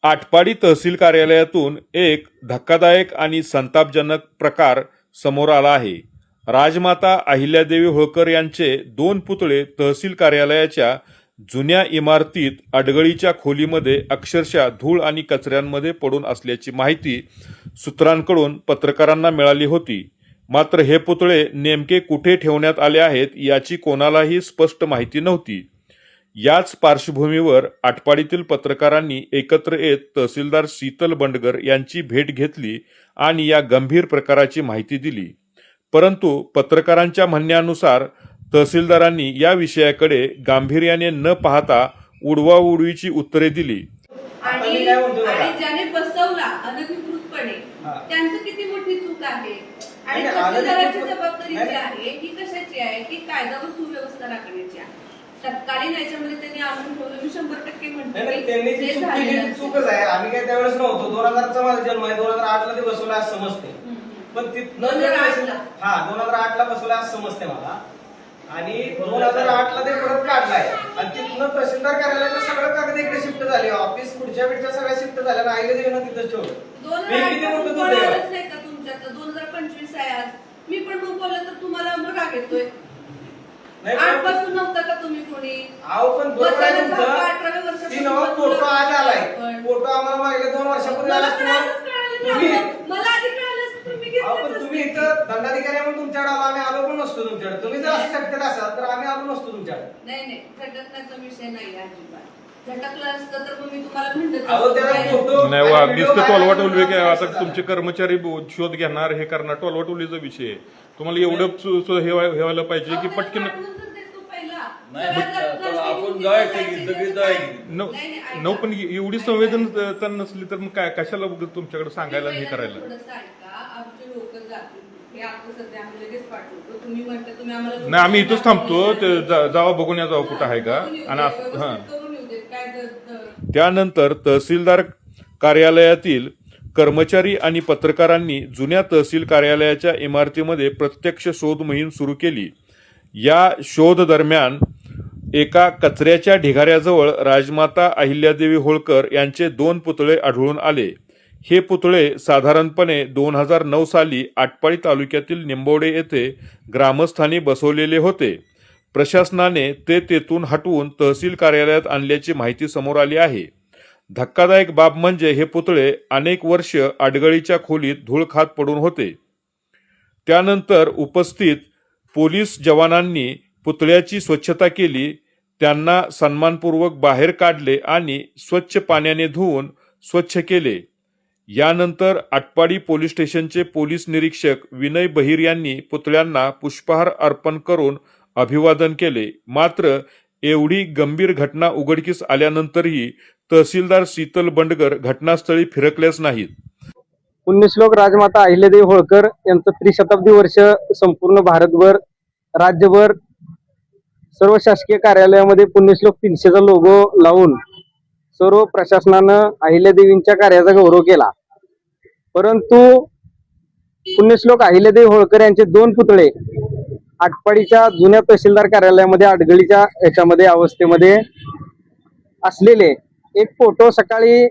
आटपाडी तहसील कार्यालयातून एक धक्कादायक आणि संतापजनक प्रकार समोर आला आहे. राजमाता अहिल्यादेवी होळकर यांचे 2 पुतळे तहसील कार्यालयाच्या जुन्या इमारतीत अडगळीच्या खोलीमध्ये अक्षरशः धूळ आणि कचऱ्यांमध्ये पडून असल्याची माहिती सूत्रांकडून पत्रकारांना मिळाली होती. मात्र हे पुतळे नेमके कुठे ठेवण्यात आले आहेत याची कोणालाही स्पष्ट माहिती नव्हती. याच पार्श्वभूमीवर आटपाडीतील पत्रकारांनी एकत्र येत तहसीलदार शीतल बंडगर यांची भेट घेतली आणि या गंभीर प्रकाराची माहिती दिली. परंतु पत्रकारांच्या म्हणण्यानुसार तहसीलदारांनी या विषयाकडे गांभीर्याने न पाहता उडवाउडवीची उत्तरे दिली. आणि ज्याने बसवला अनधिकृतपणे त्यांचं किती मोठी चूक आहे आणि तहसीलदाराची जबाबदारी जी आहे ही कशाची आहे की कायदा व सुव्यवस्था राखण्याची आहे. तत्कालीन याच्यामध्ये त्यांनी आणून ठेवलं. मी 100% म्हणते त्यांनी जी चूक केली चूकच आहे. आम्ही काय त्यावेळेस नव्हतो. 2000चा माझा जन्म आहे. 2008ला ते बसवलं असं समजते. पण तिथनं 2008ला बसवलं असं समजते मला. आणि 2008ला ते परत काढलाय आणि तिथनं तहसीलदार कार्यालयात सगळं कागद इकडे शिफ्ट झाले. ऑफिस पुढच्या पेक्षा सगळ्या शिफ्ट झाल्या आणि आईला देणं तिथंच ठेवलं. 2008 नाही का तुमच्यात 2025 आहे आज. मी पण मग बोललं तर तुम्हाला मग राग येतोय. 8 पासून नव्हता का तुम्ही कोणी? अहो पण बरोबर आहे तुमचं. ती नवा फोटो आज आलाय. फोटो आम्हाला मागल्या 2 वर्षापूर्वी आला. मला आधी कळालं तुम्ही पण तुम्ही इथं दंडाधिकारी म्हणून तुमच्याकडे आलो. आम्ही आलो पण नसतो तुमच्याकडे. तुम्ही जर असं झटकत असाल तर आम्ही आलो नसतो तुमच्याकडे. नाही झटकण्याचा विषय नाही अजिबात. झटकलं असतं तर मग मी तुम्हाला म्हणत अहो त्याला फोटो नाही वा नुसतं टोलवाटोलवे काय आता तुमचे कर्मचारी शोध घेणार हे करणार टोलवाटोलीचा विषय आहे. तुम्हाला एवढं हे व्हायला पाहिजे की पटकन आपण जायचं नऊ पण एवढी संवेदनता नसली तर मग काय कशाला तुमच्याकडे सांगायला हे करायला. आमचे लोक जातील हे आपण सध्या आम्ही लगेच पाठवतो. तुम्ही म्हणता तुम्ही आम्हाला नाही आम्ही इथंच थांबतो. जावा बघून या जावं कुठं आहे का. आणि हा त्यानंतर तहसीलदार कार्यालयातील कर्मचारी आणि पत्रकारांनी जुन्या तहसील कार्यालयाच्या इमारतीमध्ये प्रत्यक्ष शोध मोहीम सुरू केली. या शोध दरम्यान एका कचऱ्याच्या ढिगाऱ्याजवळ राजमाता अहिल्यादेवी होळकर यांचे 2 पुतळे आढळून आले. हे पुतळे साधारणपणे 2009 साली आटपाडी तालुक्यातील निंबवडे येथे ग्रामस्थांनी बसवलेले होते. प्रशासनाने ते तेथून हटवून तहसील कार्यालयात आणल्याची माहिती समोर आली आहे. धक्कादायक बाब म्हणजे हे पुतळे अनेक वर्ष अडगळीच्या खोलीत धूळ खात पडून होते. त्यानंतर उपस्थित पोलीस जवानांनी पुतळ्याची स्वच्छता केली. त्यांना सन्मानपूर्वक बाहेर काढले आणि स्वच्छ पाण्याने धुवून स्वच्छ केले. यानंतर आटपाडी पोलीस स्टेशनचे पोलीस निरीक्षक विनय बहिर यांनी पुतळ्यांना पुष्पहार अर्पण करून अभिवादन केले. मात्र एवढी गंभीर घटना उघडकीस आल्यानंतरही तहसीलदार शीतल बंडगर घटनास्थळी फिरकल्याच नाहीत. पुण्यश्लोक राजमाता अहिल्यादेवी होळकर यांचं त्रिशताब्दी वर्ष संपूर्ण भारतभर राज्यभर सर्व शासकीय कार्यालयामध्ये पुण्यश्लोक 300चा लोगो लावून सर्व प्रशासनानं अहिल्यादेवींच्या कार्याचा गौरव केला. परंतु पुण्यश्लोक अहिल्यादेवी होळकर यांचे 2 पुतळे आटपाडीच्या जुन्या तहसीलदार कार्यालयामध्ये अडगळीच्या याच्यामध्ये अवस्थेमध्ये असलेले एक फोटो सकाळी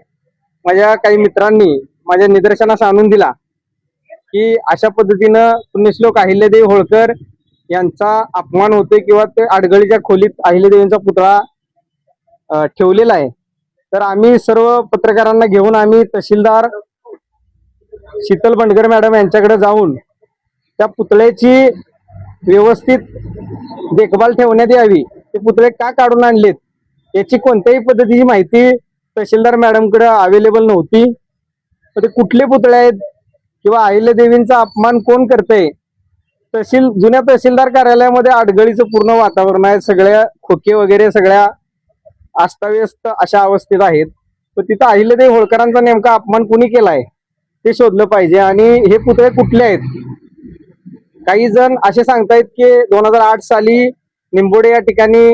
माझ्या काही मित्रांनी माझ्या निदर्शनास आणून दिला की अशा पद्धतीनं पुण्यश्लोक अहिल्यादेवी होळकर यांचा अपमान होतोय किंवा ते अडगळीच्या खोलीत अहिल्यादेवींचा पुतळा ठेवलेला आहे. तर आम्ही सर्व पत्रकारांना घेऊन आम्ही तहसीलदार शीतल बंडगर मॅडम यांच्याकडे जाऊन त्या पुतळ्याची व्यवस्थित देखभाल ठेवण्यात यावी. ते पुतळे का काढून आणलेत याची कोणत्याही पद्धतीची माहिती तहसीलदार मॅडमकडे अवेलेबल नव्हती. तर ते कुठले पुतळे आहेत किंवा अहिल्यादेवींचा अपमान कोण करतंय. जुन्या तहसीलदार कार्यालयामध्ये अडगळीचं पूर्ण वातावरण आहे. सगळ्या खोके वगैरे सगळ्या अस्ताव्यस्त अशा अवस्थेत आहेत. तर तिथं अहिल्यादेवी होळकरांचा नेमका अपमान कुणी केलाय ते शोधलं पाहिजे. आणि हे पुतळे कुठले आहेत. काही जण असे सांगतायत की 2008 साली निंबोडे या ठिकाणी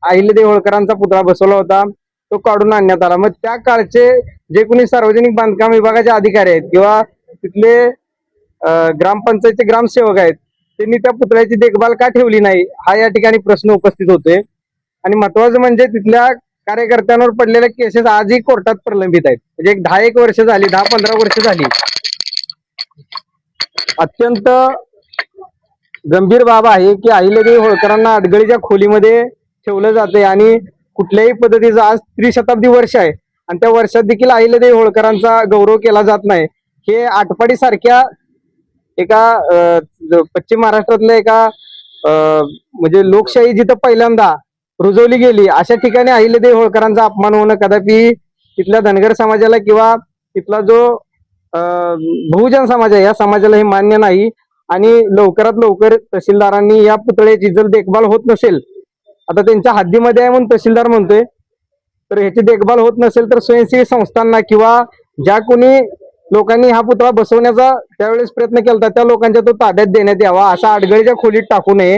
अहिल्यादेवी होळकरांचा पुतळा बसवला होता, तो काढून आणण्यात आला. मग त्या काळचे जे कोणी सार्वजनिक बांधकाम विभागाचे अधिकारी आहेत किंवा तिथले ग्रामपंचायतचे ग्रामसेवक आहेत त्यांनी त्या पुतळ्याची देखभाल का ठेवली नाही हा या ठिकाणी प्रश्न उपस्थित होतोय. आणि महत्वाचं म्हणजे तिथल्या कार्यकर्त्यांवर पडलेल्या केसेस आजही कोर्टात प्रलंबित आहेत. म्हणजे एक 10-1 वर्ष झाली, 10-15 वर्ष झाली. अत्यंत गंभीर बाब आहे की अहिल्यादेवी होळकरांना अडगळीच्या खोलीमध्ये ठेवलं जाते आणि कुठल्याही पद्धतीचं आज त्रिशताब्दी वर्ष आहे आणि त्या वर्षात देखील अहिल्यादेवी होळकरांचा गौरव केला जात नाही. हे आटपाडी सारख्या एका पश्चिम महाराष्ट्रातल्या एका म्हणजे लोकशाही जिथं पहिल्यांदा रुजवली गेली अशा ठिकाणी अहिल्यादेवी होळकरांचा अपमान होणं कदापि तिथल्या धनगर समाजाला किंवा तिथला जो बहुजन समाज आहे या समाजाला हे मान्य नाही. आणि लवकरात लवकर तहसीलदारांनी या पुतळ्याची जर देखभाल होत नसेल, आता त्यांच्या हद्दीमध्ये आहे म्हणून तहसीलदार म्हणतोय, तर ह्याची देखभाल होत नसेल तर स्वयंसेवी संस्थांना किंवा ज्या कोणी लोकांनी हा पुतळा बसवण्याचा त्यावेळेस प्रयत्न केला त्या लोकांच्या तो ताब्यात देण्यात यावा. असा अडगळीच्या खोलीत टाकू नये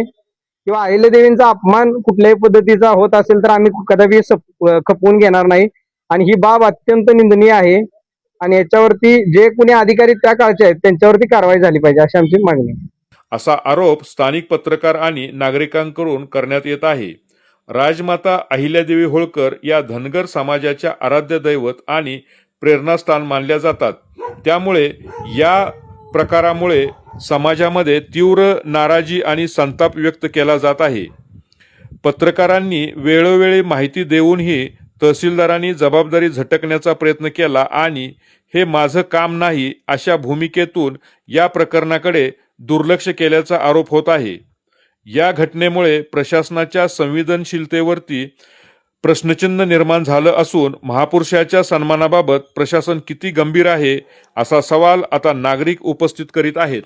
किंवा अहिल्यादेवींचा अपमान कुठल्याही पद्धतीचा होत असेल तर आम्ही कदापि खपवून घेणार नाही. आणि ही बाब अत्यंत निंदनीय आहे आणि याच्यावरती जे कोणी अधिकारी त्या काळचे आहेत त्यांच्यावरती कारवाई झाली पाहिजे अशी आमची मागणी आहे. असा आरोप स्थानिक पत्रकार आणि नागरिकांकडून करण्यात येत आहे. राजमाता अहिल्यादेवी होळकर या धनगर समाजाच्या आराध्य दैवत आणि प्रेरणास्थान मानल्या जातात. त्यामुळे या प्रकारामुळे समाजामध्ये तीव्र नाराजी आणि संताप व्यक्त केला जात आहे. पत्रकारांनी वेळोवेळी माहिती देऊनही तहसीलदारांनी जबाबदारी झटकण्याचा प्रयत्न केला आणि हे माझं काम नाही अशा भूमिकेतून या प्रकरणाकडे दुर्लक्ष केल्याचा आरोप होत आहे. या घटनेमुळे प्रशासनाच्या संवेदनशीलतेवरती प्रश्नचिन्ह निर्माण झालं असून महापुरुषाच्या सन्मानाबाबत प्रशासन किती गंभीर आहे असा सवाल आता नागरिक उपस्थित करीत आहेत.